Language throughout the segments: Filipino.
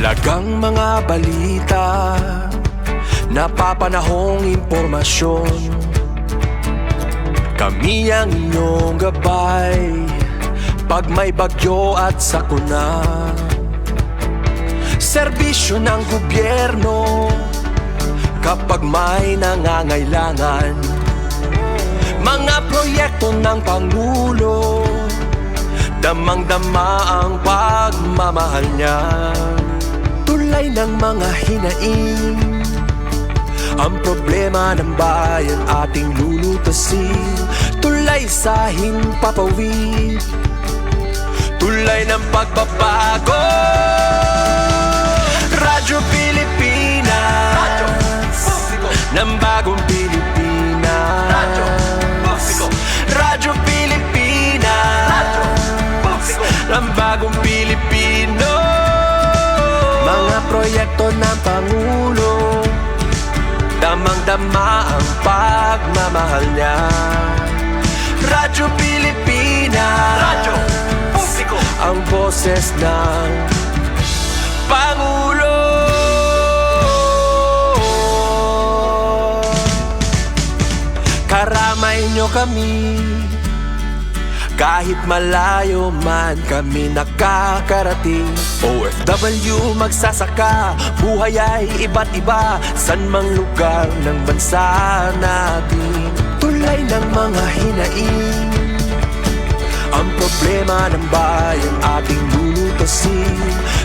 Mahalagang mga balita, napapanahong impormasyon. Kami ang inyong gabay pag may bagyo at sakuna. Serbisyo ng gobyerno kapag may nangangailangan. Mga proyekto ng Pangulo, damang-dama ang pagmamahal niya. Tulay ng mga hinaing, ang problema ng bayan ating lulutasin. Tulay sa himpapawid, tulay ng pagbabago. Radyo Pilipinas, Radyo Publiko ng bagong Pilipinas. Radyo Publiko, Radyo Pilipinas, Radyo Publiko ng bagong Pilipino. Mga proyekto ng Pangulo, damang-dama ang pagmamahal niya. Radyo Pilipinas, Radyo Publiko, ang boses ng Pangulo. Karamay nyo kami, kahit malayo man kami nakakarating. OFW magsasaka, buhay ay iba't iba, san mang lugar ng bansa natin. Tulay ng mga hinaing, ang problema ng bayan ating lulutasin.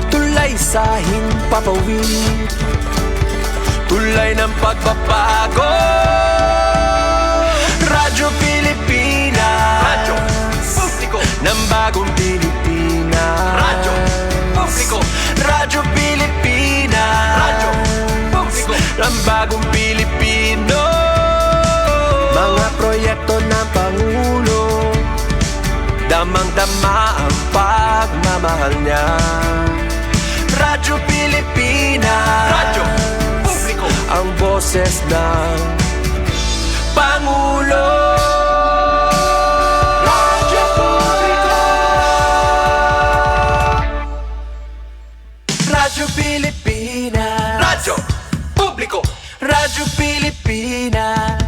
Tulay sa himpapawid, tulay ng pagbabago. Radyo Pilipinas, Radyo Publiko ng bagong Pilipinas. Radyo Publiko, Radyo Pilipinas, Radyo Publiko ng bagong Pilipino. Mga proyekto ng Pangulo, damang-dama ang pagmamahal niya. Radyo Pilipinas, Radyo Publiko, ang boses ng Pangulo. Radyo Publiko, Radyo Pilipinas, Radyo Publiko, Radyo Pilipinas.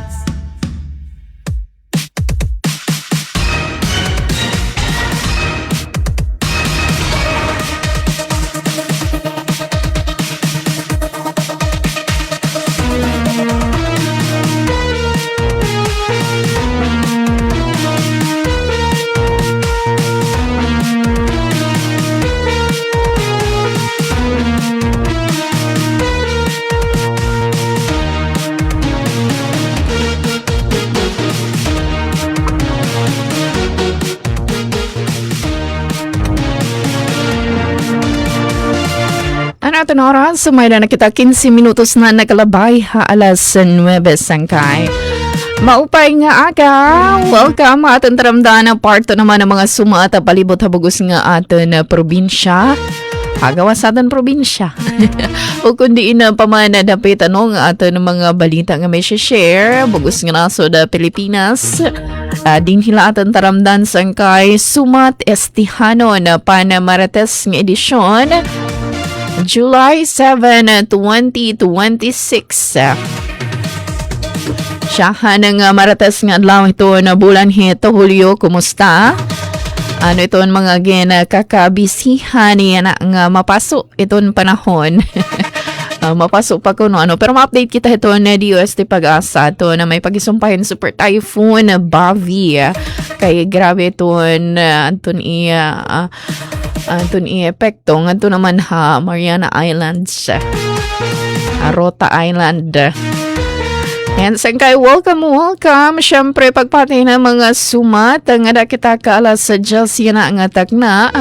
Natin oras, sumay na kita 15 minutos na nakalabay ha alas 9 sangkay. Maupay nga aga, welcome aton taramdaan ang parto naman ng mga sumata palibot habugos nga aton probinsya. Hagawas aton probinsya. O kundi ina pamana dapit anong aton mga balita nga may share, bugos nga naso da Pilipinas. Din hila aton taramdan sangkay Sumat Estihano na Panamarates nga edisyon. July 7, 2026. Siyahan ng maratas nga adlaw ito na bulan hito, Hulyo, kumusta? Ano ito ang mga kakabisihan niya na nga mapaso itong panahon. Mapaso pa ko no ano. Pero ma-update kita ito na DOST Pag-asa ito na may pag-isumpahin super typhoon Bavi. Kaya grabe ito Anton i-epekto nga ito naman ha Mariana Islands, Rota Island. And sangkay welcome syempre pagpati na mga sumat nga kita kaalas sa Chelsea na nga takna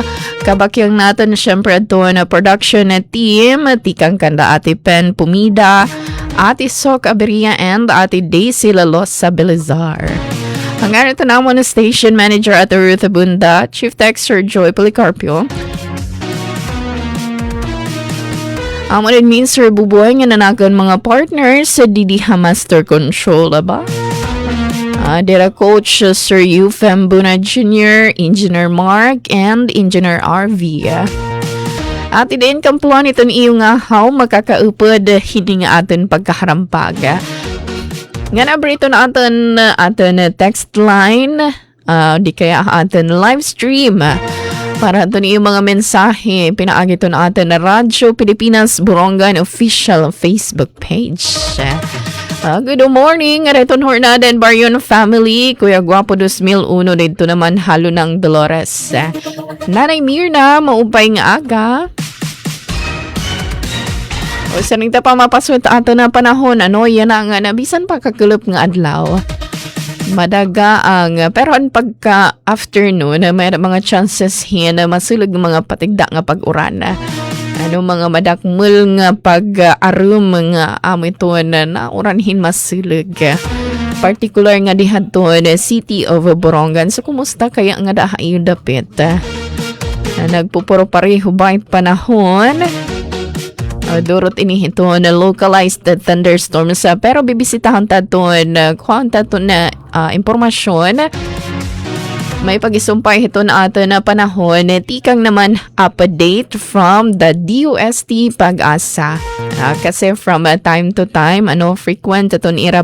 kabakyang natin syempre ito na production na team tikang kanda Ate Pen Pumida, Ate Sok Aberia and Ate Daisy Lalos sa Belizar. Ang ganito naman na station manager at Ruth Abunda, Chief Texter Joy Policarpio. Amo rin Mr. Bubuhay nga nanagan mga partners sa DDH Master Control, ba? Dera Coach Sir Eufem Buna Jr., Engineer Mark, and Engineer RV. At din kampluan ito niyo nga how makakaupod hindi nga aton pagkaharampag. Nga na ito na aton text line, di kaya aton live stream. Para ito niyo mga mensahe, pinaagi ito na aton na Radyo Pilipinas Borongan official Facebook page. Good morning, Reton Hornaden Baryon family, Kuya Guapo 2001 dito naman halo ng Dolores. Nanay Mirna, maupay nga aga. O sa nita pa mapaswet ato na panahon, yan na nga nabisan pa kakulop nga adlaw. Madaga ang, pero ang pagka afternoon, may mga chances na masulog mga patigda nga pag-uran. Mga madakmul nga pag-arum nga ito na uranhin masulog. Particular nga dihadton City of Borongan. So, kumusta kaya nga dahayo dapit? Nagpupuro pareho ba panahon? Durot ini ito na localized thunderstorms. Pero bibisitahan taton kuhaan taton na impormasyon. May pag-isumpay ito na ato na panahon. Tikang naman update from the DOST Pag-asa. Kasi from time to time, frequent itong ira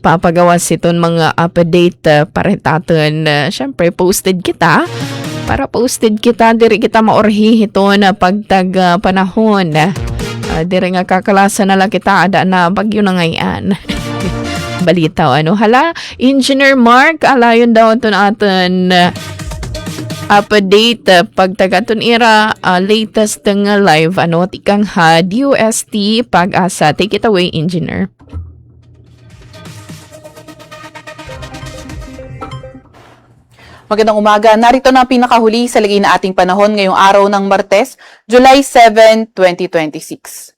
papagawas itong mga update paritaton. Siyempre, posted kita. Para posted kita, diri kita maorhi ito na pagtag panahon. Diri nga kakalasa na lang kita, ada na bagyo na ngayon. Balitaw, hala, Engineer Mark, alayon daw ito na aton update, pagtag aton ira, latest nga live, tikang ha, DOST Pag-asa. Take it away, Engineer. Magandang umaga. Narito na ang pinakahuli sa lagay na ating panahon ngayong araw ng Martes, July 7, 2026.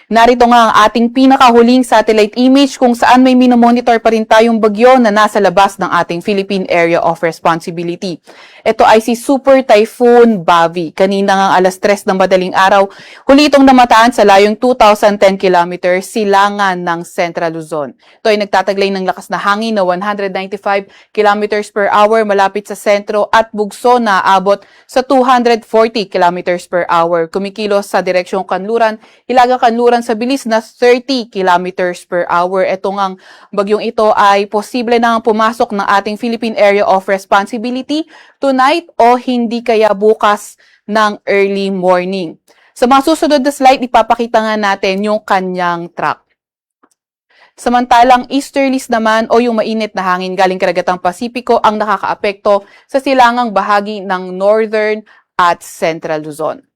Narito nga ang ating pinakahuling satellite image kung saan may minomonitor pa rin tayong bagyo na nasa labas ng ating Philippine Area of Responsibility. Ito ay si Super Typhoon Bavi. Kanina nga alas 3 ng madaling araw, huli itong namataan sa layong 2,010 kilometers silangan ng Central Luzon. Ito ay nagtataglay ng lakas na hangin na 195 kilometers per hour malapit sa sentro at bugso na abot sa 240 kilometers per hour. Kumikilos sa direksyong Kanluran, Hilaga Kanluran sa bilis na 30 kilometers per hour. Ito ngang bagyong ito ay posible nang pumasok ng ating Philippine Area of Responsibility tonight o hindi kaya bukas ng early morning. Sa mga susunod na slide, ipapakita nga natin yung kanyang track. Samantalang easterlies naman o yung mainit na hangin galing karagatang Pasipiko ang nakakaapekto sa silangang bahagi ng Northern at Central Luzon.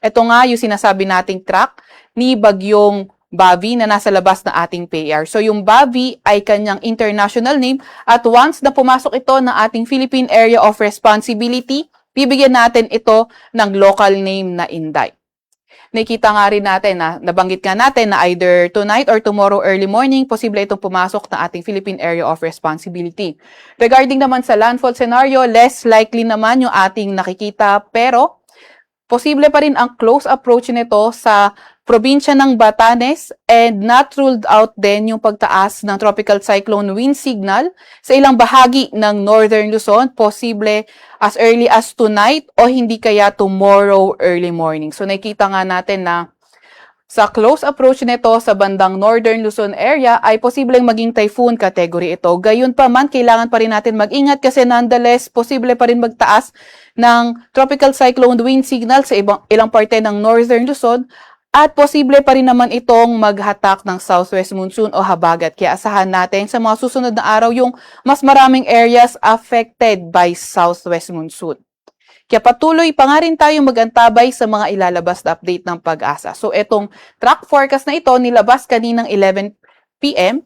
Ito nga yung sinasabi nating track ni Bagyong Bavi na nasa labas ng ating PAR. So yung Bavi ay kanyang international name at once na pumasok ito ng ating Philippine Area of Responsibility, bibigyan natin ito ng local name na Inday. Nakita nga rin natin nabanggit nga natin na either tonight or tomorrow early morning, posible itong pumasok na ating Philippine Area of Responsibility. Regarding naman sa landfall scenario, less likely naman yung ating nakikita pero posible pa rin ang close approach nito sa probinsya ng Batanes and not ruled out din yung pagtaas ng tropical cyclone wind signal sa ilang bahagi ng Northern Luzon, posible as early as tonight o hindi kaya tomorrow early morning. So nakikita nga natin na sa close approach nito sa bandang Northern Luzon area ay posibleng maging typhoon category ito. Gayun pa man, kailangan pa rin natin mag-ingat kasi nonetheless, posible pa rin magtaas ng tropical cyclone wind signal sa ilang parte ng Northern Luzon at posible pa rin naman itong maghatak ng southwest monsoon o habagat. Kaya asahan natin sa mga susunod na araw yung mas maraming areas affected by southwest monsoon. Kaya patuloy pa nga rin tayong magantabay sa mga ilalabas na update ng Pag-asa. So itong track forecast na ito nilabas kaninang 11 p.m.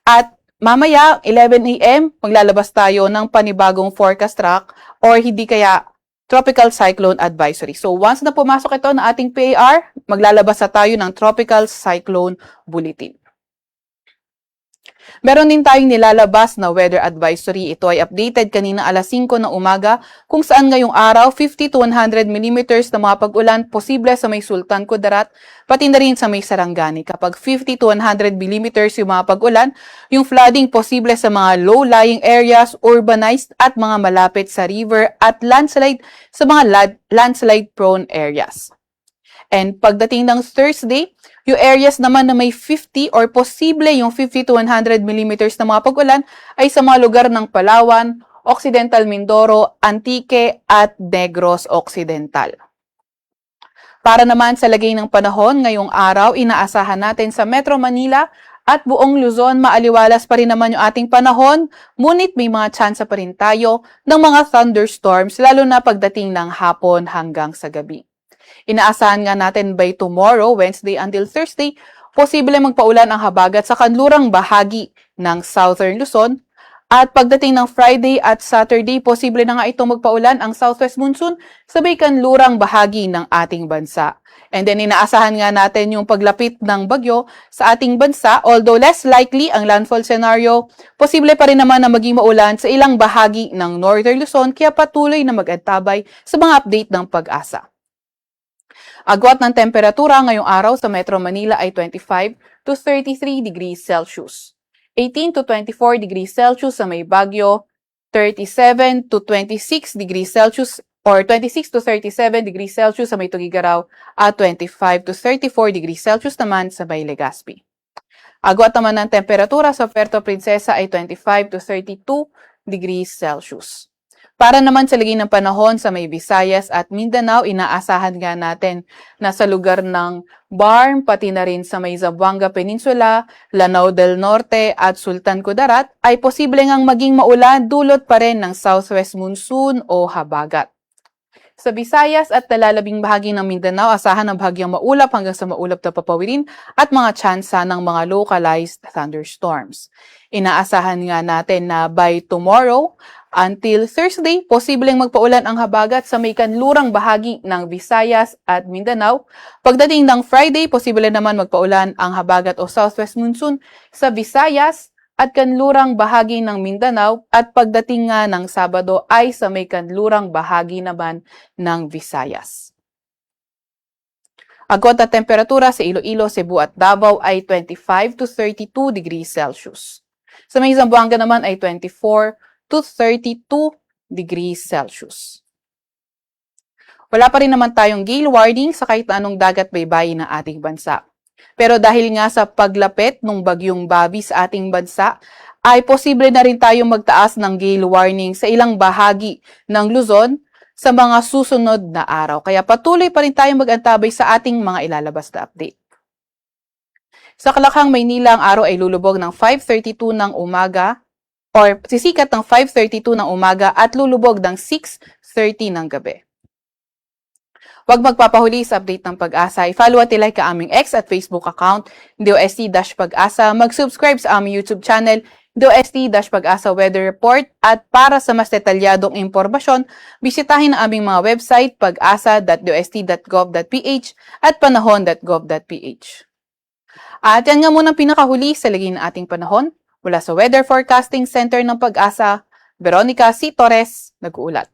at mamaya 11 a.m. maglalabas tayo ng panibagong forecast track or hindi kaya Tropical Cyclone Advisory. So once na pumasok ito na ating PAR, maglalabas na tayo ng Tropical Cyclone Bulletin. Meron din tayong nilalabas na weather advisory. Ito ay updated kanina alas 5 ng umaga kung saan ngayong araw 50 to 100 millimeters na mga pag-ulan posible sa may Sultan Kudarat, pati na rin sa may Sarangani. Kapag 50 to 100 millimeters yung mga pag-ulan, yung flooding posible sa mga low-lying areas, urbanized at mga malapit sa river at landslide sa mga landslide-prone areas. And pagdating ng Thursday, yung areas naman na may 50 or posible yung 50 to 100 millimeters na mga pag-ulan ay sa mga lugar ng Palawan, Occidental Mindoro, Antique at Negros Occidental. Para naman sa lagay ng panahon ngayong araw, inaasahan natin sa Metro Manila at buong Luzon, maaliwalas pa rin naman yung ating panahon, ngunit may mga tsansa pa rin tayo ng mga thunderstorms lalo na pagdating ng hapon hanggang sa gabi. Inaasahan nga natin by tomorrow, Wednesday until Thursday, posible magpaulan ang habagat sa kanlurang bahagi ng Southern Luzon. At pagdating ng Friday at Saturday, posible na nga itong magpaulan ang southwest monsoon sa may kanlurang bahagi ng ating bansa. And then inaasahan nga natin yung paglapit ng bagyo sa ating bansa, although less likely ang landfall scenario, posible pa rin naman na maging maulan sa ilang bahagi ng Northern Luzon, kaya patuloy na mag-antabay sa mga update ng Pag-asa. Agwat ng temperatura ngayong araw sa Metro Manila ay 25 to 33 degrees Celsius. 18 to 24 degrees Celsius sa may Baguio, 37 to 26 degrees Celsius or 26 to 37 degrees Celsius sa may Tugigaraw at 25 to 34 degrees Celsius naman sa may Legazpi. Agwat naman ng temperatura sa Puerto Princesa ay 25 to 32 degrees Celsius. Para naman sa lagay ng panahon sa may Visayas at Mindanao, inaasahan nga natin na sa lugar ng Barm, pati na rin sa may Zamboanga Peninsula, Lanao del Norte at Sultan Kudarat ay posible ngang maging maulan dulot pa rin ng southwest monsoon o habagat. Sa Visayas at nalalabing bahagi ng Mindanao, asahan ang bahagyang maulap hanggang sa maulap na papawirin at mga tsansa ng mga localized thunderstorms. Inaasahan nga natin na by tomorrow until Thursday, posibleng magpaulan ang habagat sa may kanlurang bahagi ng Visayas at Mindanao. Pagdating ng Friday, posible naman magpaulan ang habagat o southwest monsoon sa Visayas at kanlurang bahagi ng Mindanao at pagdating nga ng Sabado ay sa may kanlurang bahagi naman ng Visayas. Agwat na temperatura sa Iloilo, Cebu at Davao ay 25 to 32 degrees Celsius. Sa may Zamboanga naman ay 24 to 32 degrees Celsius. Wala pa rin naman tayong gale warning sa kahit anong dagat baybayin ng ating bansa. Pero dahil nga sa paglapit ng bagyong Bobby sa ating bansa, ay posible na rin tayong magtaas ng gale warning sa ilang bahagi ng Luzon sa mga susunod na araw. Kaya patuloy pa rin tayong mag-antabay sa ating mga ilalabas na update. Sa Kalakhang, Maynila, ang araw ay lulubog ng 5:32 ng umaga or sisikat ng 5:32 ng umaga at lulubog ng 6:30 ng gabi. Huwag magpapahuli sa update ng Pag-asa. I-follow at ilike ka aming X at Facebook account, DOST-Pag-asa. Mag-subscribe sa aming YouTube channel, DOST-Pag-asa Weather Report. At para sa mas detalyadong impormasyon, bisitahin ang aming mga website, pag-asa.dost.gov.ph at panahon.gov.ph. At yan nga muna pinakahuli sa lagay ng ating panahon. Mula sa Weather Forecasting Center ng Pag-asa, Veronica C. Torres, nag-uulat.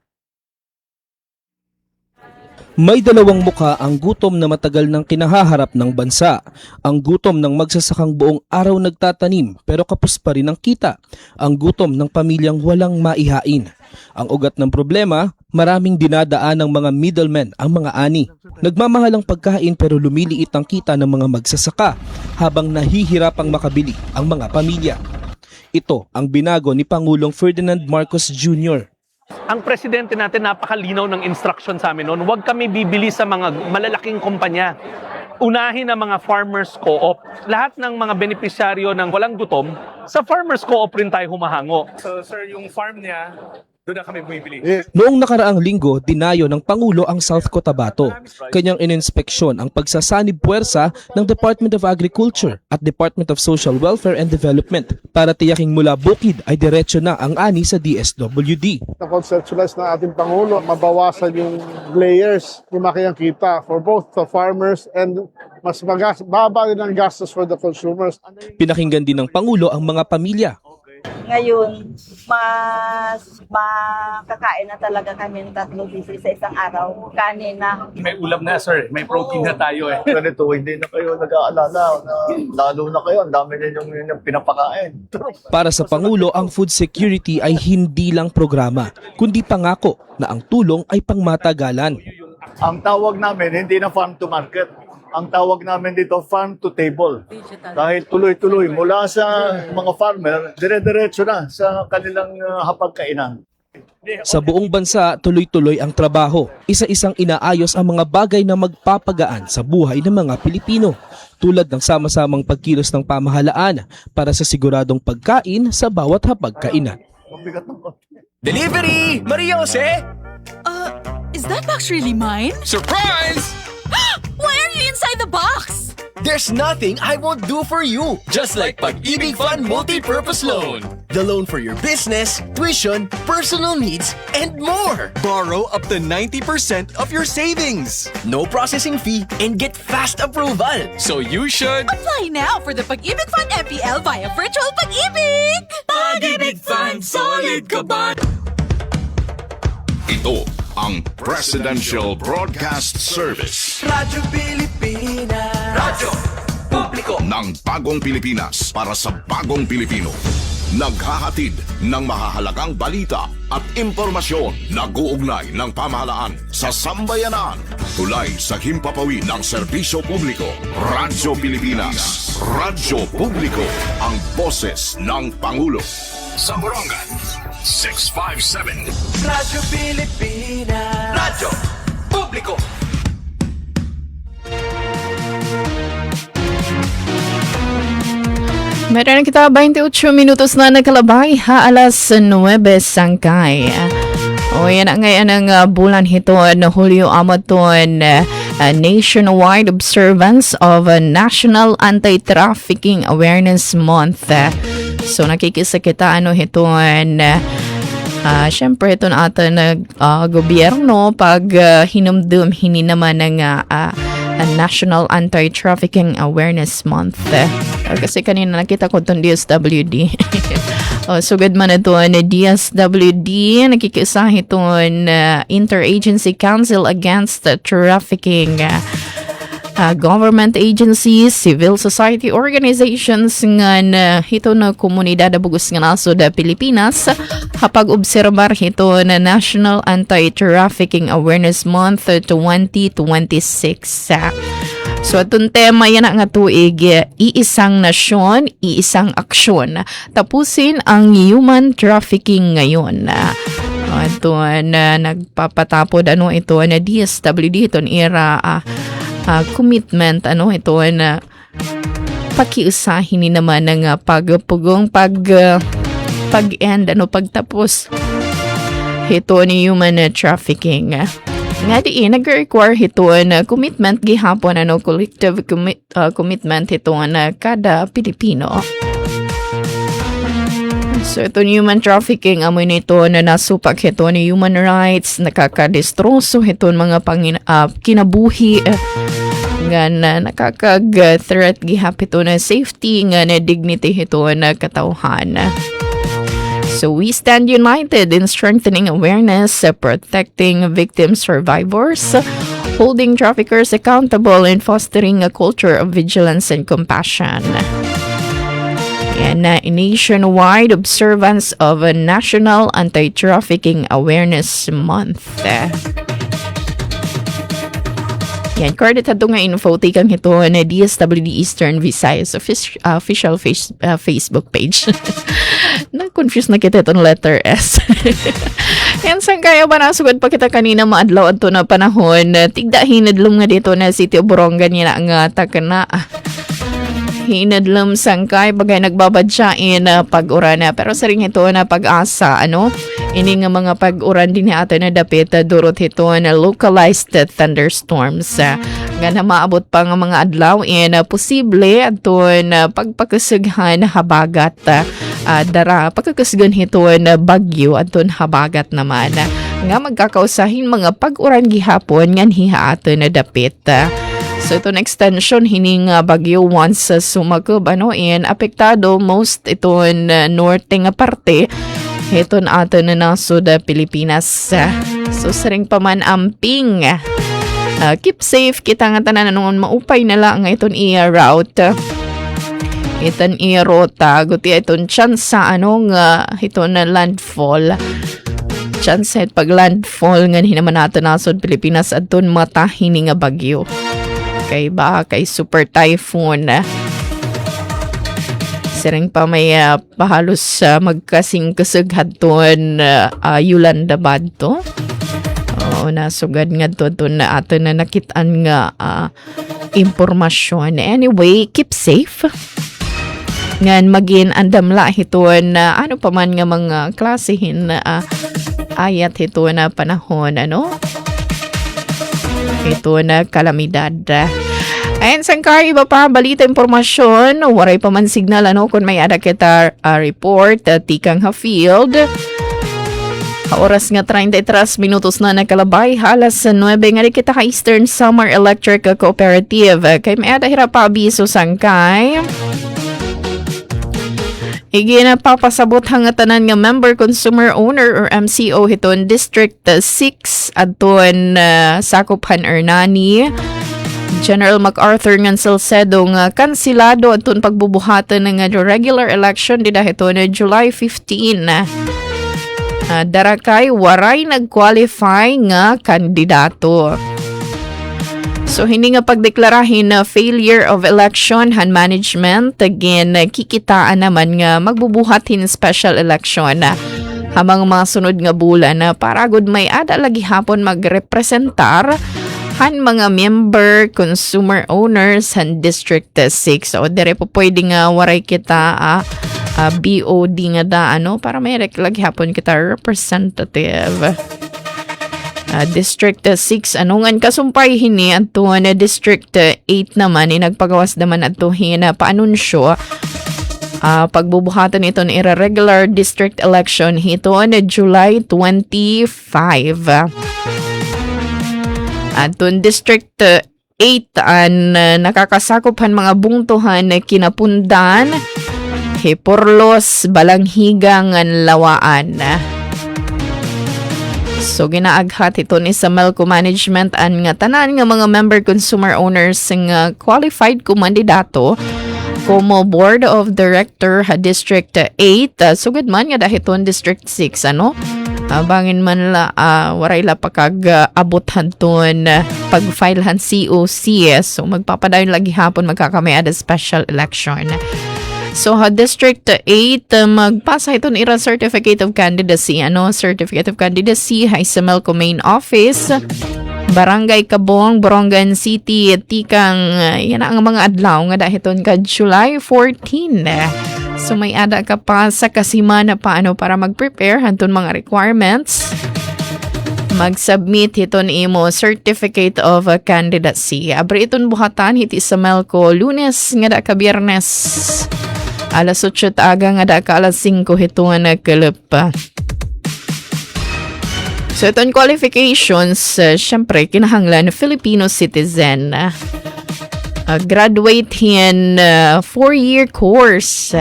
May dalawang mukha ang gutom na matagal nang kinahaharap ng bansa. Ang gutom ng magsasakang buong araw nagtatanim pero kapos pa rin ang kita. Ang gutom ng pamilyang walang maihain. Ang ugat ng problema, maraming dinadaan ng mga middlemen ang mga ani. Nagmamahal ang pagkain pero lumiliit ang kita ng mga magsasaka habang nahihirapang makabili ang mga pamilya. Ito ang binago ni Pangulong Ferdinand Marcos Jr. Ang presidente natin napakalinaw ng instruction sa amin noon, huwag kami bibili sa mga malalaking kumpanya. Unahin ang mga farmers co-op. Lahat ng mga benepisyaryo ng walang gutom, sa farmers co-op rin tayo humahango. So sir, yung farm niya, Doon na kami bumibili. Noong nakaraang linggo, dinayo ng Pangulo ang South Cotabato. Kanyang ininspeksyon ang pagsasanib puwersa ng Department of Agriculture at Department of Social Welfare and Development para tiyaking mula bukid ay diretso na ang ani sa DSWD. Na-conceptualize ng ating Pangulo, mabawasan yung layers yung makiyang kita for both the farmers and mas baba din ang gastos for the consumers. Pinakinggan din ng Pangulo ang mga pamilya. Ngayon, mas makakain na talaga kami ng 3 beses sa isang araw. Kanin na. May ulam na, sir. May protein na tayo eh. Ganito, hindi na kayo nag-aalala na lalo na kayo, ang dami ninyong pinapakain. Para sa Pangulo, ang food security ay hindi lang programa, kundi pangako na ang tulong ay pangmatagalan. Ang tawag namin, hindi na farm to market. Ang tawag namin dito, farm to table. Dahil tuloy-tuloy, mula sa mga farmer, dire-diretso na sa kanilang hapagkainan. Sa buong bansa, tuloy-tuloy ang trabaho. Isa-isang inaayos ang mga bagay na magpapagaan sa buhay ng mga Pilipino, tulad ng sama-samang pagkilos ng pamahalaan para sa siguradong pagkain sa bawat hapagkainan. Mabigat ng konti. Delivery! Maria Jose! Is that box really mine? Surprise! Why are you inside the box? There's nothing I won't do for you. Just like Pag-ibig Fund Multi-Purpose Loan. The loan for your business, tuition, personal needs, and more. Borrow up to 90% of your savings. No processing fee and get fast approval. So you should... Apply now for the Pag-ibig Fund MPL via Virtual Pag-ibig! Pag-ibig Fund, solid ka ba? Ito ang Presidential Broadcast Service Radyo Pilipinas. Radyo Publiko. ng Bagong Pilipinas para sa Bagong Pilipino. Naghahatid ng mahahalagang balita at impormasyon na guugnay ng pamahalaan sa sambayanan. Tulay sa himpapawid ng serbisyo publiko. Radyo Pilipinas. Radyo Publiko. Ang boses ng Pangulo. Sa Borongan, 657. Radyo Pilipinas. Radyo Publiko. Meron na kita 28 minutos na nakalabay ha alas 9 sangkay. O yan ang ngayon ang bulan hito na Hulyo Amaton nationwide observance of National Anti-Trafficking Awareness Month. So nakikisa kita hiton syempre ito na ato gobyerno pag hinumdum hini naman ng National Anti-Trafficking Awareness Month. Kasi kanina nakita ko itong DSWD. Sugad man ito na DSWD, nakikisa itong Interagency Council Against Trafficking. Government agencies, civil society organizations nga hito na komunidad na bugos nga naso da Pilipinas hapag obserbar hito na National Anti-Trafficking Awareness Month 2026. So itong tema yan nga tuig, iisang nasyon, iisang aksyon. Tapusin ang human trafficking ngayon. Ito na nagpapatapod ito na DSWD itong era commitment ito na pakiusahin ni naman ng pagpugong pag-end pagtapos ito ni human trafficking. Nga nag-require ito na commitment gihapon collective commitment ito na kada Pilipino. So ito ni human trafficking amoy nito na nasupak ito ni human rights, nakakadestroso ito mga kinabuhi nga na nakakag-threat gihap ito na safety nga na dignity ito na katauhan. So we stand united in strengthening awareness, protecting victims, survivors, holding traffickers accountable, and fostering a culture of vigilance and compassion. And nationwide observance of a National Anti-Trafficking Awareness Month. Yan, credit ito nga info, tikang ito na DSWD Eastern Visayas official Facebook page. Na-confuse na kita itong letter S. Yan, saan kaya ba nasugod pa kita kanina maadlaw ito na panahon? Tigda hinadlong nga dito na City of Borongan yan nga takana. Hinadlom sangkay bagay nagbabadyain pag-urana pero sa ring ito na pag-asa Ini nga mga pag-uran din ato na dapit durot ito na localized thunderstorms. Nga na maabot pa nga mga adlaw posible aton pagpakasughan habagat dara pagkakasughan ito na bagyo aton habagat naman. Nga magkakausahin mga pag-uran gihapon nga hiha ato na dapit. So itong extension hining bagyo once sumakob apektado most iton norte nga parte iton ato na nasod Pilipinas. So saring pa man amping keep safe kita nga tanan noon maupay na lang nga iton route iton rota guti iton chance sa iton landfall chance it pag landfall nga hinaman nato nasod Pilipinas adton mata hini nga bagyo kay super typhoon. Siring pa may pahalos magkasing kasaghaton Yolanda Badto. Oo, nasugad nga to na ato na nakitaan nga impormasyon. Anyway, keep safe. Ngan magin andamla hiton ano pa man nga mga klasihin ayat hito na panahon ito na kalamidad. Ayan, sangkay iba pa balita impormasyon, waray pa man signal kung may ada kita report tikang field. Oras nga 33 minutos na nakalabay halas 9 nga di kita ka Eastern Summer Electric Cooperative kay may ada hirap pa abiso sangkay. Igi na papasabot hangatanan nga member consumer owner or MCO hiton District 6 adton Sakuphan Ernani. General MacArthur nga Salcedo nga kansilado adton pagbubuhatan nga regular election dida hiton July 15. Darakay waray nag-qualify nga kandidato. So, hindi nga pagdeklarahin na failure of election hand management, again, kikitaan naman nga magbubuhatin special election hamang mga sunod nga bulan para good may ada lagi hapon magrepresentar han mga member, consumer owners, han District 6. So, dire po pwede nga waray kita BOD nga para may lagi hapon kita representative. District 6 anungan kasumpay hini ato na District 8 naman nagpagawas naman ato hina paanunsyo pagbubuhatan ito na irregular district election ito na July 25. Aton District 8 nakakasakop mga bungtuhan na kinapundan Hiporlos Balanghigang Lawaan. So, ginaaghat ito ni sa Melco Management ang nga tanan nga mga member consumer owners nga qualified kumandidato como Board of Director District 8. Sugad man nga dahiton District 6, bangin man la, waray la pakag-abot hanton pag-filehan COC. So, magpapadayon lagi hapon magkakamay ada special election. So, District 8, magpasa ito ira Certificate of Candidacy. Certificate of Candidacy ay sa Melco Main Office, Barangay Cabong, Borongan City, Tikang, yan ang mga adlaw nga dahiton ka July 14. So, may ada ka pa sa kasimana paano para mag-prepare hanton mga requirements. Mag-submit hiton imo Certificate of Candidacy. Abri iton buhatan hiti sa Melco Lunes nga da ka Biyernes. Alas 8 aga nga da ka alas 5 hito nga nagkalapa. So itong qualifications, syempre kinahanglan Filipino citizen. Graduate in 4-year course.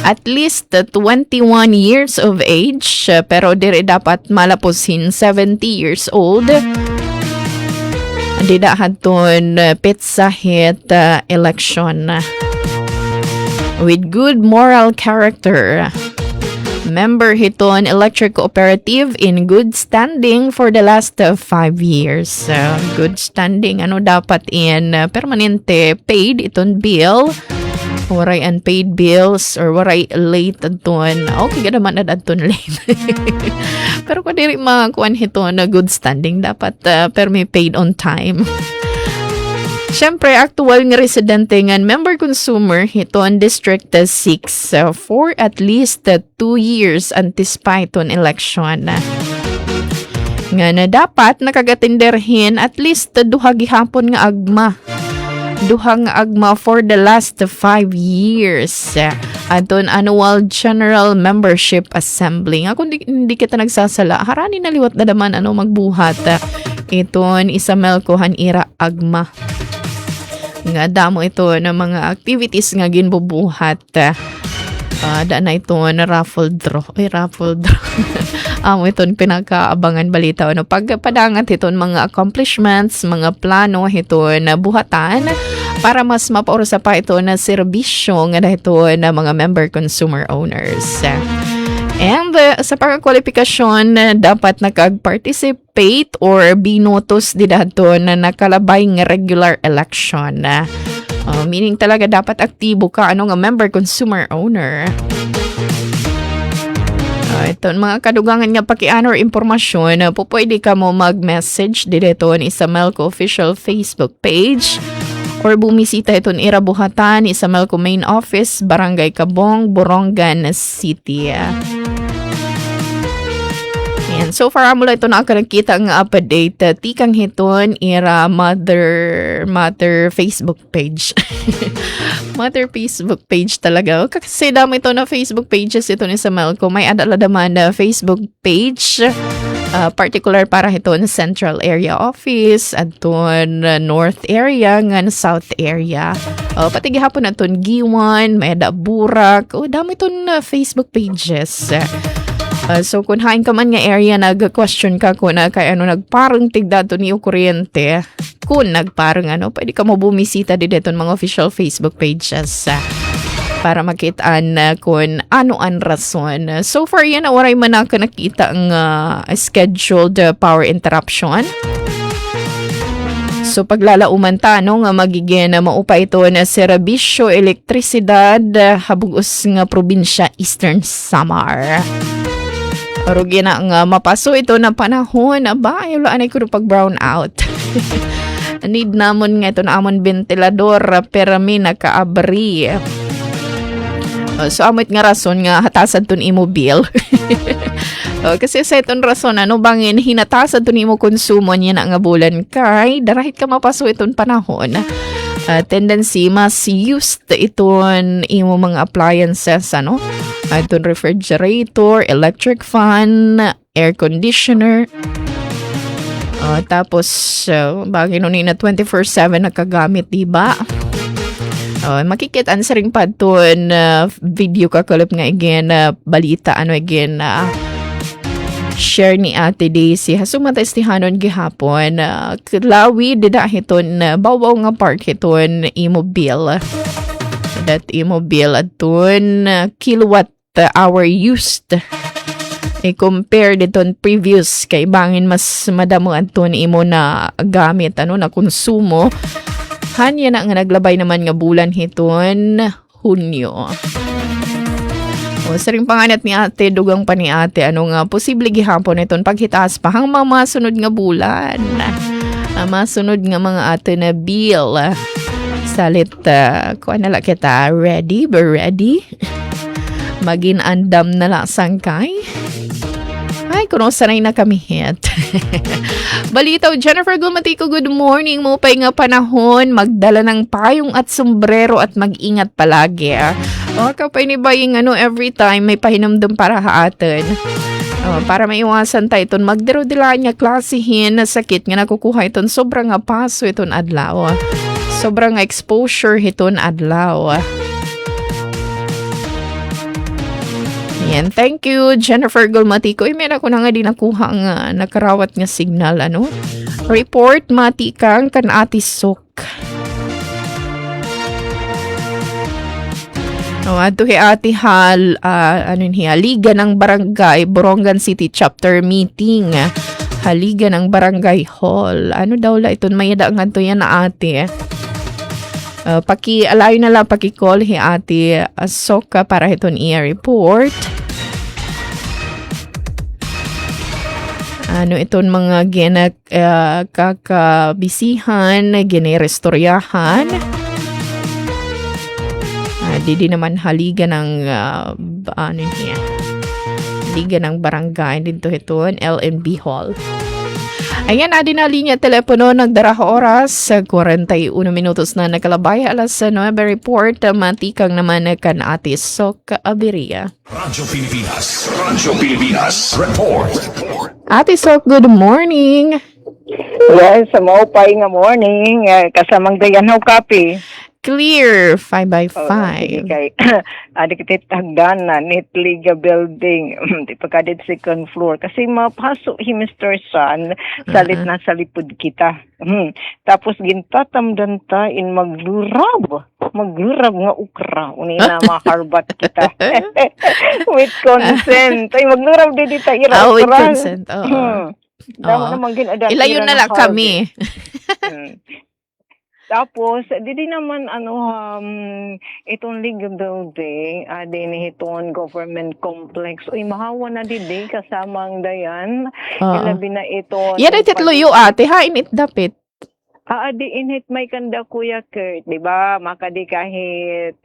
At least 21 years of age, pero dire dapat malaposin 70 years old. Di dahaton pitsahit election. With good moral character. Member hiton electric cooperative in good standing for the last 5 years. Good standing, dapat in permanente paid iton bill. Waray unpaid bills or waray late adton. Okay ka naman adton late. Pero kung diri makakuan hito na good standing, dapat permi paid on time. Siyempre, actual nga residente nga member consumer hiton District 6 for at least 2 years anticipate on election. Nga na dapat nakagatinderhin at least duha gihapon nga agma. Duha nga agma for the last 5 years. Aton annual general membership assembly. Nga kung hindi kita nagsasala, harani na liwat na naman magbuhat. Iton isamel ko hanira agma. Nga damo ito ng mga activities nga ginbubuhat. Da na ito na raffle draw. Raffle draw. Amo iton pinakaabangan balita. Pagpadangat iton mga accomplishments, mga plano ito na buhatan para mas mapaursa pa ito na serbisyo nga na ito na mga member consumer owners. And sa pagkakwalifikasyon, dapat nakag-participate or binotos di dato na nakalabay ng regular election. Meaning talaga dapat aktibo ka nga member consumer owner. Ito mga kadugangan nga pakiano or impormasyon, pwede ka mo mag-message dito ni sa Melco official Facebook page or bumisita ito ni Irabuhatan ni sa Melco main office, Barangay Cabong, Borongan City. And so far amo ito na nakita nga update tikang hiton ira mother Facebook page. Mother Facebook page talaga. Kasi dami ito na Facebook pages ito ni Samelco. May adala naman na Facebook page particular para ito na Central Area Office at North Area nga South Area. Pati gihapon na Giwan, may Burak. Dami ito na Facebook pages. So kung hain ka man nga area nag-question ka kung kay nagparang tigda to niyo kuryente, kung nagparang pwede ka mo bumisita dito mga official Facebook pages para makitaan kung ano ang rason. So far yan, waray man ako nakita ang scheduled power interruption. So paglalauman ta nga magiging maupa ito na serbisyo elektrisidad habugos nga probinsya Eastern Samar. Rugi na nga mapaso ito na panahon. Aba, ayulaan ay ko pag brown out. Need namon nga ito na amon ventilador pero may nakaabri. So amot nga rason nga hatasan to ni imo bill. Kasi sa itong rason bangin hinatasan to ni imo konsumo niya na nga bulan kay darahit ka mapaso itong panahon. Tendency mas used iton imo mga appliances itong refrigerator, electric fan, air conditioner. Tapos bagay nun na 24/7 nakagamit, diba? Makikitaan sa ring pa doon video kakulap nga again balita again share ni Ate Daisy sumatestihanon gihapon lawi dida hiton bawaw nga park hiton imo-bill that imo-bill atun kilowatt hour used compare diton previous kay bangin mas madamo anton imo na gamit na konsumo hanya na nga naglabay naman nga bulan hiton Hunyo. Sa ring panganat ni Ate dugang pa ni Ate nga posible gihapon iton paghitaas pa hang masunod nga bulan masunod nga mga ate na bill salit kuan na kita ready magin andam na lang sangkay. Ay, kuno sanay na kami hit. Balitaw, Jennifer Gulmatico, good morning. Mupay nga panahon, magdala ng payong at sombrero at mag-ingat palagi. Kapay ni baying every time may pahinamdam para haatin. Para maiwasan tayo iton, magdiro-dilaan nga klasihin na sakit nga nakukuha iton, sobrang nga paso iton adlaw. Sobrang exposure iton adlaw. Yan, thank you, Jennifer Gulmatico. Meron ko na nga din nakuha nga nakarawat nga signal, Report, matikang kan Ate Sok. Ato Ate Hal, Liga ng Barangay, Borongan City Chapter Meeting. Haliga ng Barangay Hall. Daw la iton mayada nga to yan na ate. Alayo na lang paki-call Ate Soka para iton i-report. Ano iton mga kakabisihan, ginerestoryahan. Di naman haliga ng ano niya. Liga ng barangay dito iton, LNB Hall. Ayan, adin na linya telepono nagdaraha oras sa 41 minutos na nakalabay alas 9 report matikang naman kan atis Sok Abiria. Radyo Pilipinas. Report. Ate Sok, good morning. Yes, sa maupay nga morning, kasamang dayan ho kape. Clear 5x5. Sige kay adik hagdan na net Liga building di pagkadit second floor kasi mapasok si Mr. Sun salit na sa lipod kita. Tapos gintatamdan ta in maglurab nga ukra uni na maharbat kita with consent ay maglurab di ta ira with consent. Damo naman ilayon na lang kami. Tapos, di naman itong Liga building, din itong government complex. Uy, mahawa na didi kasamang dayan. Ilabi na ito. Yan ay titluyo ate, hain it dapit. Di inhit may kanda Kuya Kurt, di ba? Makadi kahit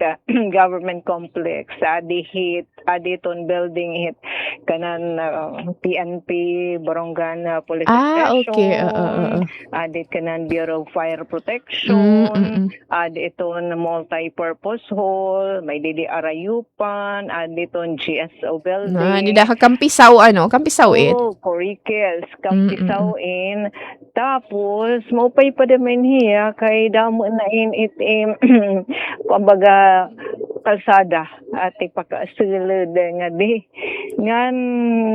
government complex, adi hit, adi ton building hit kanan PNP, Borongan Police Station. Okay. Adi kanan Bureau of Fire Protection, adi iton multi-purpose hall, may didi arayupan, adi ton GSO building. Di da kampisaw kampisaw it. Oh, Coricles, kampisaw in. Tapos, maupay pa naman hiya kay damo na in itim kumbaga kalsada at ipakasulod nga di ngan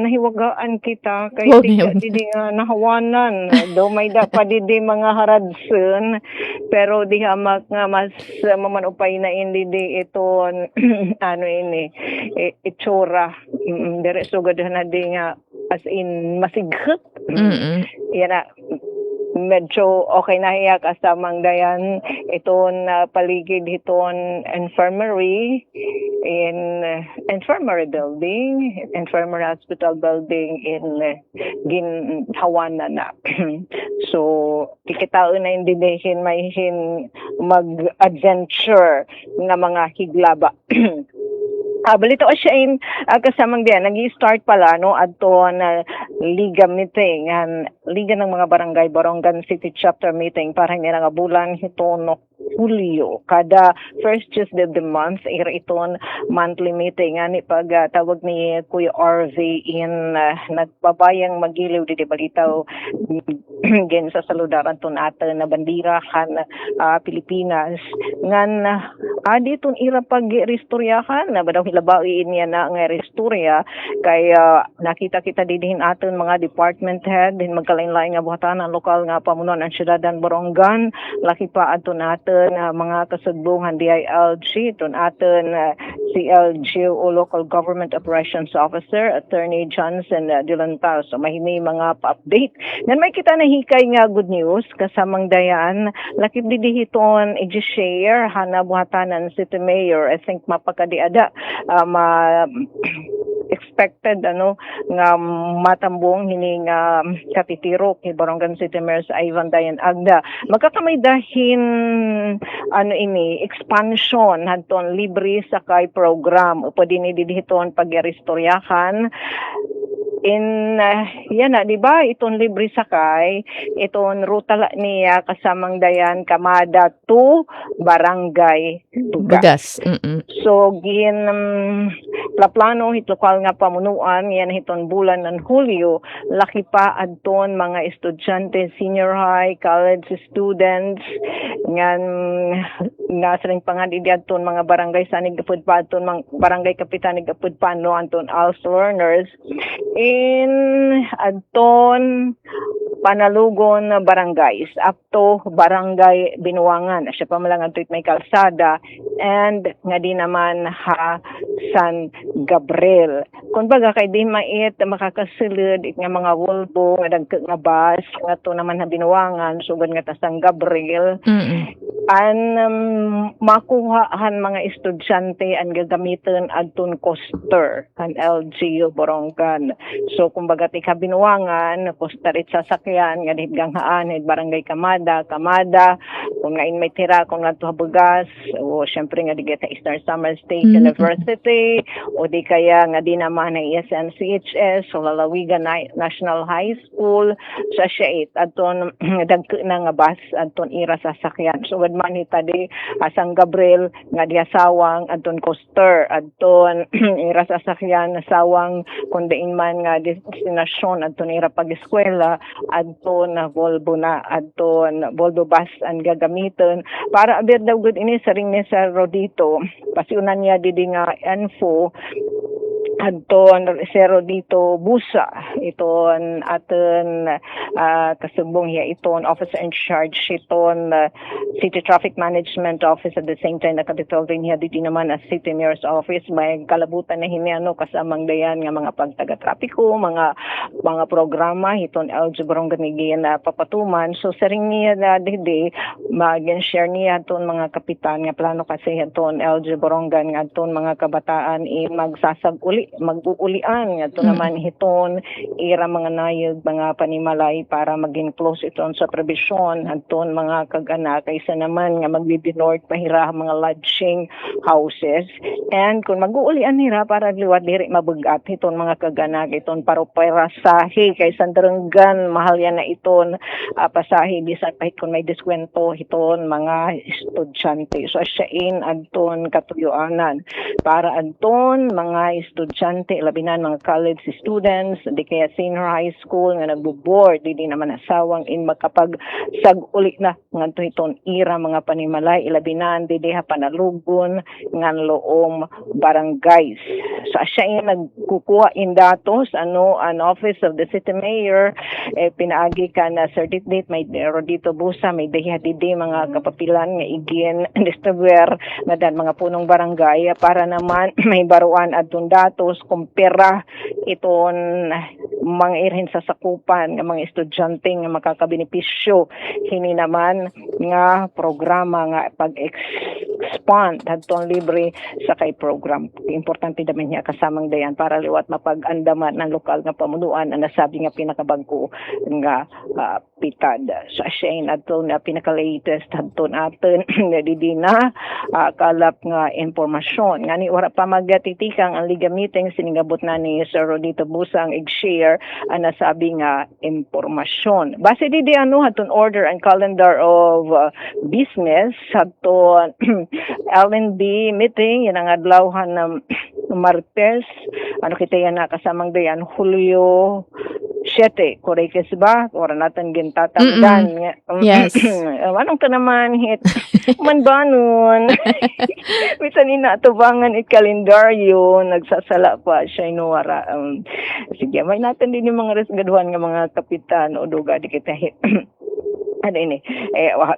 nahiwagaan kita kay di nga nahawanan do may pa di mga haradson pero di hamak nga mas mamanupay na indi di iton itsura dire sugad na di nga as in masighet yan na medyo okay na hiya kasamang dayan iton paligid iton infirmary in infirmary building, infirmary hospital building in Ginhawana na. So, kikitaon na hindi din may mag-adventure na mga higlaba. Balito ko siya in kasamang diyan nag-i-start pala adto na Liga meeting Liga ng mga barangay Borongan City chapter meeting para nga bulan hito no Hulyo kada first Tuesday of the month iton monthly meeting ani pag tawag ni Kuya RV in nagbabayang magiliw di balitaw gen sa saludaran ton aton na bandira kan Pilipinas ngan aditon ira pag restoryahan na badaw hilabawi niya na nga restorya kay nakita kita didihin aton mga department head din magkalain-lain nga buhatan ang lokal nga pamunuan ang syudadan Borongan laki pa aton aton mga kasudbungan DILG ton aton CLG o Local Government Operations Officer Attorney Johnson Dilantal so mahini mga pa-update nan may kita na hikay nga good news kasamang dayan laki didihiton i-share hana buhatanan City Mayor I think mapakadiada expected nga matambong hini nga katitiro kay Borongan City Mayor Ivan Dayan Agda magkakamay dahin expansion hadton libre sakay program upo din didihiton pagyaristoryahan in yan na di ba iton libre sakay iton ruta niya kasamang dayan Kamada to Barangay Bugas. So gin plano hit lokal nga pamunuan yan hiton bulan ng Hulyo laki pa adton mga estudyante senior high college students ngan nga saling pangadi adton mga barangay sanig gapud pa adton mga barangay kapitan gapud pa no anton ALS learners in adton panalugon barangays up to barangay Binuangan. Siya pa malang adto may kalsada and nga di naman ha San Gabriel. Kung baga kay di mait makakasulod it nga mga wolbo nga dagko nga bus nga to naman ha Binuangan sugod nga ta San Gabriel makuhaan mga estudyante ang gagamiton adton coaster kan LGU Borongan. So kumbaga ti Binuangan coaster it sasakyan nga ganghaan barangay Kamada kung nga in may tira kung nga to bugas o syempre nga di kita Eastern Summer State University o di kaya nga di naman ang SNCHS o Lalawigan National High School sa siya adton dagko na nga bus adton ira sasakyan. So man hitadi San Gabriel nga di asawang adton coaster adton ira sasakyan asawang kundiin man nga destinasyon adton ira pag-eskwela adton Volvo bus ang gagamiton para abir daw gud ini sa ring ni Sir Rodito pasiunan niya didi nga info adton Sir Rodito Busa iton aton kasubong hiya iton officer in charge iton City Traffic Management Office at the same time nakadetol rin hiya didi naman as City Mayor's Office may kalabutan na hiniano kasamang dayan nga mga pagtaga-trapiko mga programa iton LG Borongan na papatuman so sa ring niya na didi mag-share niya aton mga kapitan nga plano kasi aton LG Borongan nga aton mga kabataan magsasag-uli mag-uulian nga ito naman hiton ira mga nayog mga panimalay para maging close iton sa provision aton mga kag-anak kaysa naman nga magbibinord pahira mga lodging houses and kung mag-uulian nila para liwat diri mabugat hiton mga kag-anak iton para sahi kaysa darenggan mahal yan na iton pasahi bisan pahit kung may diskwento hiton mga estudyante so asyain adton katuyuanan para adton mga estudyante labinan mga college students di kaya senior high school nga nagbo-board di naman asawang in makapag sag-uli na ngadto iton ira mga panimalay ilabinan di diha panalugon ngan loom barangays so asya nagkukuha in datos an office of the city mayor pinaagi ka na certificate may Rodito Busa may diha didi mga kapapilan nga igin distribuer na dan mga punong barangay para naman may baruan adton datos kumpira iton mga irhin sa sakupan ng mga estudyante nga makakabenepisyo hini naman nga programa nga pag-expand adton libre sa kay program importante naman niya kasamang dayan para liwat mapag-andaman ng lokal nga pamunuan ang nasabi nga pinakabagko nga pitad so asyain adton na pinaka-latest adton aton didi na kalap nga impormasyon ngani wala pa magatitikang ang liga meeting siningabot na ni Sir Rodito Busa ang share ang nasabi nga impormasyon base didi haton order and calendar of business haton L&D meeting yan ang adlawhan ng Martes kita yan na kasamang dayan Hulyo 7, Correctes ba? Ora natin gintatangdan. Yes. Anong ka naman hit? Man ba nun? Minsan inatubangan kalendaryo, nagsasala pa siya inuwara. Sige, may natin din yung mga resgaduhan ng mga kapitan o duga di kita hit. Ano ini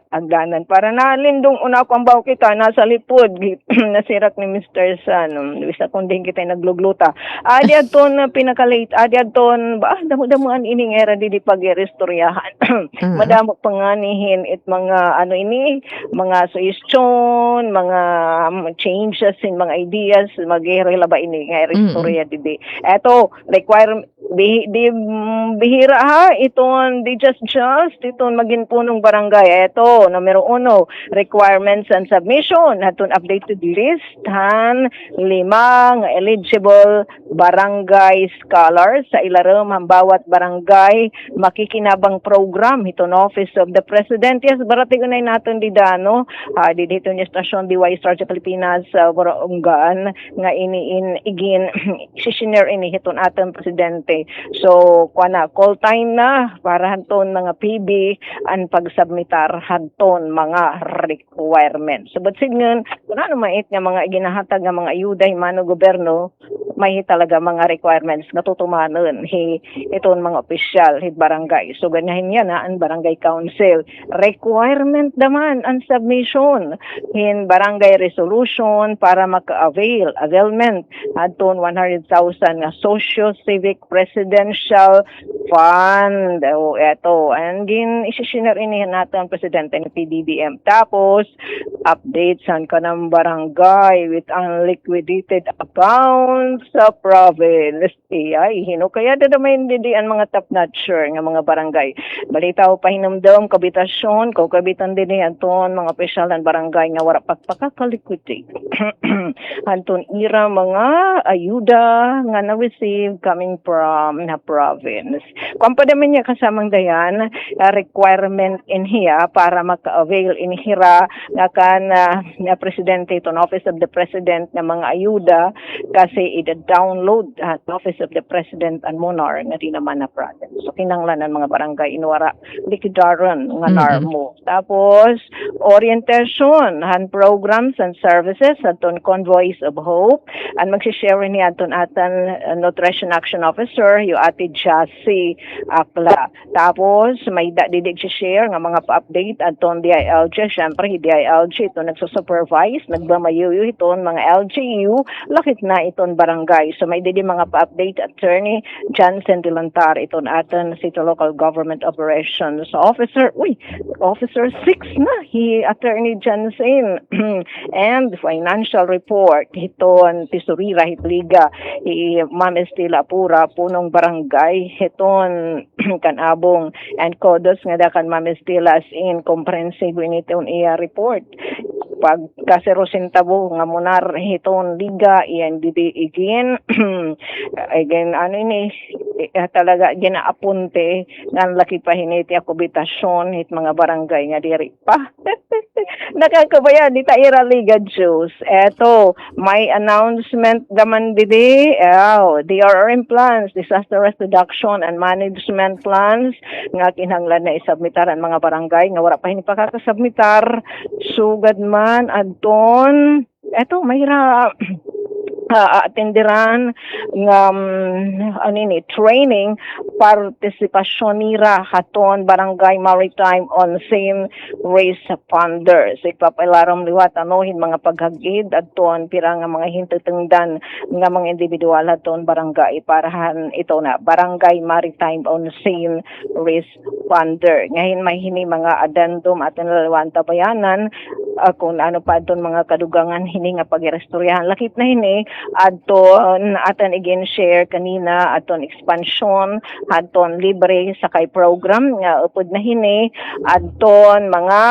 agdanan para nalindong una ko ang baw kita nasa lipod nasirak ni Mr. San bisa kunding kita naglugluta adi adton pinaka-late adi adton ba damo-damuan ining era di pag-restoryahan madamo panganihin it mga mga suggestion mga changes in mga ideas mag-irela ba ini nga restorya di eto require bihira ha iton di just iton maging punong barangay. Ito, numero 1, requirements and submission. Hatun updated list. 5 eligible barangay scholars. Sa ilarom, ang bawat barangay makikinabang program. Ito na Office of the President. Yes, barating unay natin didano. Dito niya Stasyon DY Star sa Pilipinas sa Borongan nga igin sisiner ini hiton ating presidente. So, call time na para hanton mga PB ang pagsubmitar hanton mga requirements. So, but signal, kung ano mait nga mga ginahatag nga mga ayuda himano gobyerno, may talaga mga requirements nga tutumanon iton mga opisyal hit barangay. So ganahin yan ang barangay council. Requirement naman ang submission in barangay resolution para availment aton 100,000 nga socio-civic presidential fund. O eto, and din isishiner inihan natin ang presidente ng PBBM. Tapos update sa kanang barangay with unliquidated accounts sa province. Ay, kaya dadamayin din ang mga top-notcher nga mga barangay. Balitaw pa hinumdum kabitasyon, kung kabitan din aton mga opisyal ng barangay nga wala pagpakakaliquidate. Anton ira mga ayuda nga na-receive coming from na province. Kung pa naman niya kasamang dayan, requirement in here para maka-avail in hira nga kan na presidente ito, Office of the President na mga ayuda kasi i-download Office of the President and Monarch nga di naman na province. So kinanglan ng mga barangay inwara likidaron nga NARMO. Tapos orientation han programs and services aton Convoys of Hope and magsishare ni aton Nutrition Action Officer yung ati Jassy Akla. Tapos may didig share nga mga pa-update aton DILG. Syempre DILG ito nagsusupervise, nagbamayuyo iton mga LGU lakit na iton barangay. So may didi mga pa-update Attorney Johnson Dilantar iton aton City Local Government Operations Officer. Officer 6 na Attorney Johnson and financial report hiton Tesorira Hitliga Ma'am Estela Pura punong barangay hiton kanabong and kodos nga dakan Ma'am Estela as in comprehensive initon iya report pag kasero sentabo nga munar hiton liga iyan didi again talaga ginaapunte nga laki pa hiniti akubitasyon hit mga barangay nga diri pa nakakabayan di taira liga juice. Eto may announcement naman didi DRRM plans, disaster risk reduction and management plans nga kinahanglan na isubmitaran mga barangay nga wala pa hini pakakasubmitar sugad man adton eto mayra atenderan ng training partisipasyon nira haton barangay maritime on same race funders. Ipapailarom liwat anohin mga paghagid adton pira nga mga hintatengdan nga mga individual haton barangay parahan ito na barangay maritime on same race funder. Ngayon may hini mga addendum aton lalawan tabayanan kung ano pa adton mga kadugangan hini nga pagirestoryahan lakit na hini aton again share kanina aton expansion aton libre sakay program nga upod na hini aton mga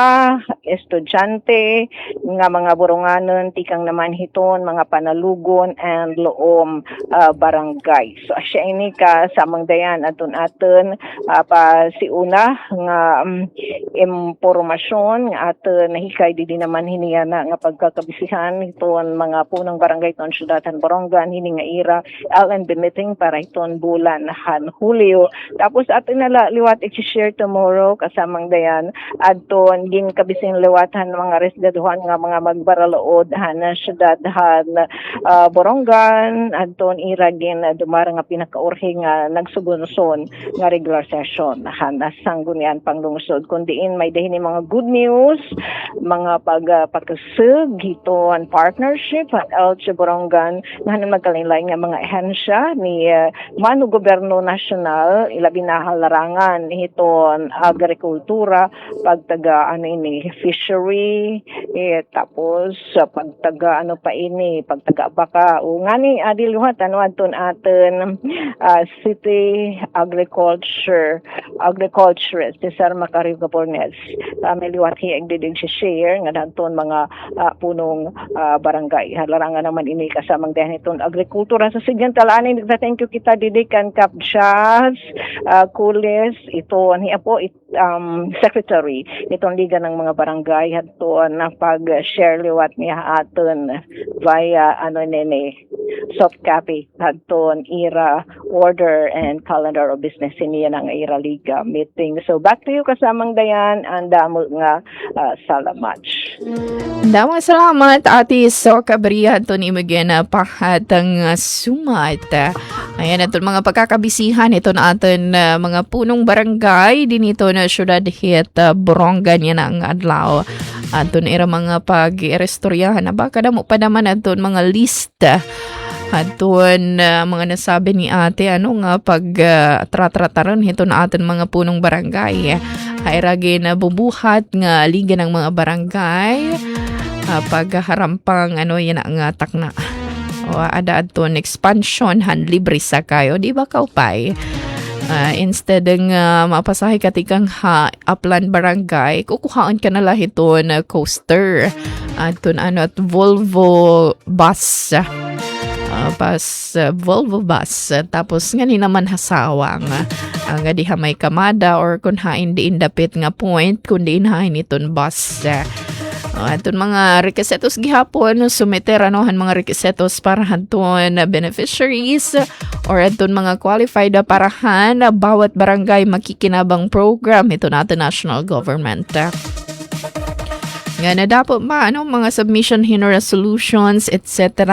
estudyante nga mga burunganon tikang naman hiton mga panalugon and loom barangay. So asya ini ka samang dayan aton pa si una nga impormasyon nga aton nahikay di naman hiniya na nga pagkakabisihan hiton mga punong barangay ton syudatan Borongan hini nga ira LNB meeting para iton bulan Hulyo. Tapos aton liwat i-share tomorrow kasamang dayan adton gin kabising liwatan mga resgaduhan nga mga magbaralood na syudad Borongan adton ira gin dumara nga pinakaurhi nga nagsugunson nga regular session nasanggunian panglungsod kundiin may dahin mga good news mga pagkasug hiton partnership at LG Borongan nga magkalain-lain nga mga ehensya ni Manu Gobyerno Nasyonal ilabi na halarangan hiton agrikultura pagtaga fishery tapos pagtaga pagtaga baka o ngani adiluhat adton aton city agriculturist Cesar Macario Capornes may liwat hiag didig share nga danton mga punong barangay halarangan naman ini kasamang dahil itong agrikultura sa Sigyan Talanin. Thank you kita didikan kapsya Bas Kulis, ito niya po secretary itong Liga ng mga Barangay hadto na pag-share liwat niya aton via soft copy hadton IRA order and calendar of business niya ng IRA Liga meeting. So back to you kasamang Dayan, and damo nga salamat. Damang salamat Ate Soka Bria to ni Magena pahatang sumat. Ayan aton mga pagkakabisihan ito na aton mga punong barangay dinito na syudad hit Borongan niya na ang adlaw. Aton ira mga pag-restoryahan na baka damo pa naman aton mga lista. Aton mga nasabi ni ate nga pag-trataron ito na aton mga punong barangay. Ay ragi na bubuhat nga liga ng mga barangay pagharampang yan ang takna. O ada aton expansion han libre sa kayo, di ba kaupay? Instead ng mapasahe katikang upland barangay, kukuhaan ka na lahiton coaster. Aton at Volvo bus. Volvo bus. Tapos nga ni naman hasawang. Ang diha may kamada or kung hain di indapit nga point, kung di hain iton bus. Aton mga requisitos gihapon sumiter mga requisitos para hanton beneficiaries or aton mga qualified parahan bawat barangay makikinabang program ito natin national government. Nga na dapat mga submission resolutions etc.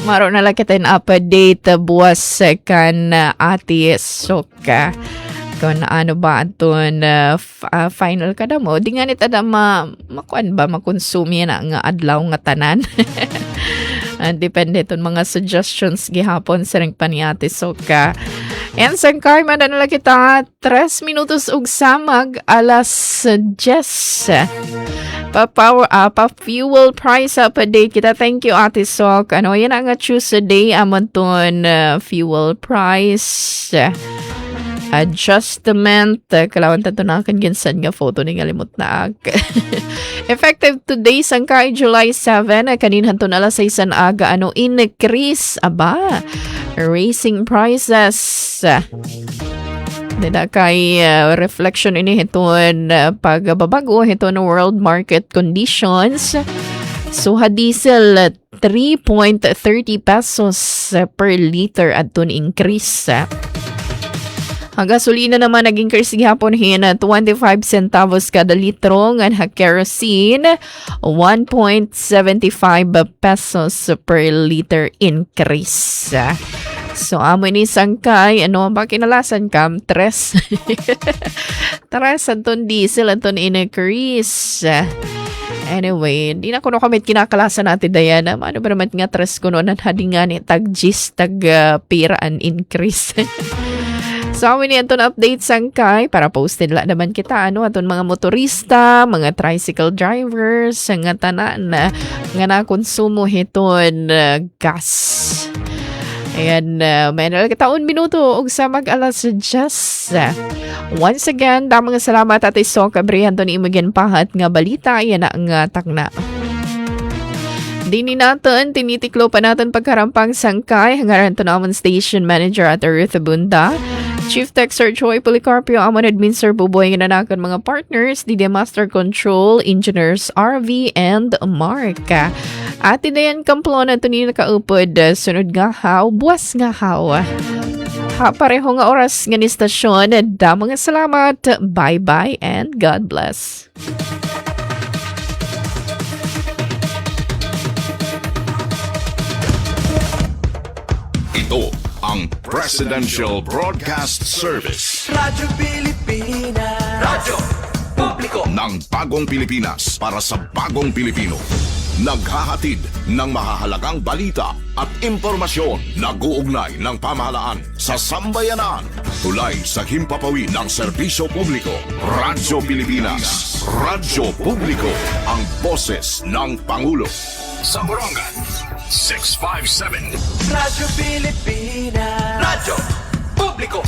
Maro na lang kita update buwas kan Ate Soka. Kung ba aton final kada mo, di nga nita makuan ba makonsumi na nga adlaw nga tanan. Depende ton mga suggestions gihapon sa ring pa ni Ate Soka. And sa karma na nila kita 3 minutos ug samag alas 10. Pa-fuel price update kita. Thank you Ate Sok. Yan ang Tuesday amon ton fuel price. Adjustment. Kalawan tato na akan ginsan nga photo ni ngalimot na ag. Effective today sangkay July 7. Kaninhan to na alas 6 aga increase. Aba. Raising prices. Dida kay reflection ini hiton pagbabago hiton world market conditions. So diesel 3.30 pesos per liter adton increase. Ang gasolina naman nag-increase gihapon hin 25 centavos kada litro nga kerosene 1.75 pesos per liter increase. So amo ni sangkay ba kinalasan kam 3 anton diesel anton increase. Anyway, di na kuno kamit kinakalasan natin Diana. Ano ba naman nga 3 kuno nan hadingan ni tag gis tag piraan increase. So, amin aton update sangkay para posted lang naman kita aton mga motorista, mga tricycle drivers, nga tanan nga na konsumo hiton gas. Ayan, may nalagataon minuto ug sa mag-alas 10. Once again, damang salamat Ate Sok abrihan to ni Imogen Pahat nga balita yan ang takna. Dini natin, tinitiklo pa natin pagkarampang sangkay hangaran to naman station manager at Earth Bunda. Chief Tech Sir Joy Policarpio, Amon Admin Sir Buboy, nga nanakan mga partners, DD Master Control, Engineers RV, and Mark. Ati Dayan Kamplona, ito nila nakaupod, sunod nga haw, buwas nga haw. Pareho nga oras nga ni stasyon, damang salamat, bye-bye, and God bless. Ito ang Presidential Broadcast Service. Radyo Pilipinas. Radyo Publiko ng Bagong Pilipinas para sa Bagong Pilipino. Naghahatid ng mahahalagang balita at impormasyon na guugnay ng pamahalaan sa sambayanan. Tulay sa himpapawid ng serbisyo publiko. Radyo Pilipinas. Radyo Publiko. Ang boses ng Pangulo. Sa Borongan, 657. Radyo Pilipinas. Radyo Publiko.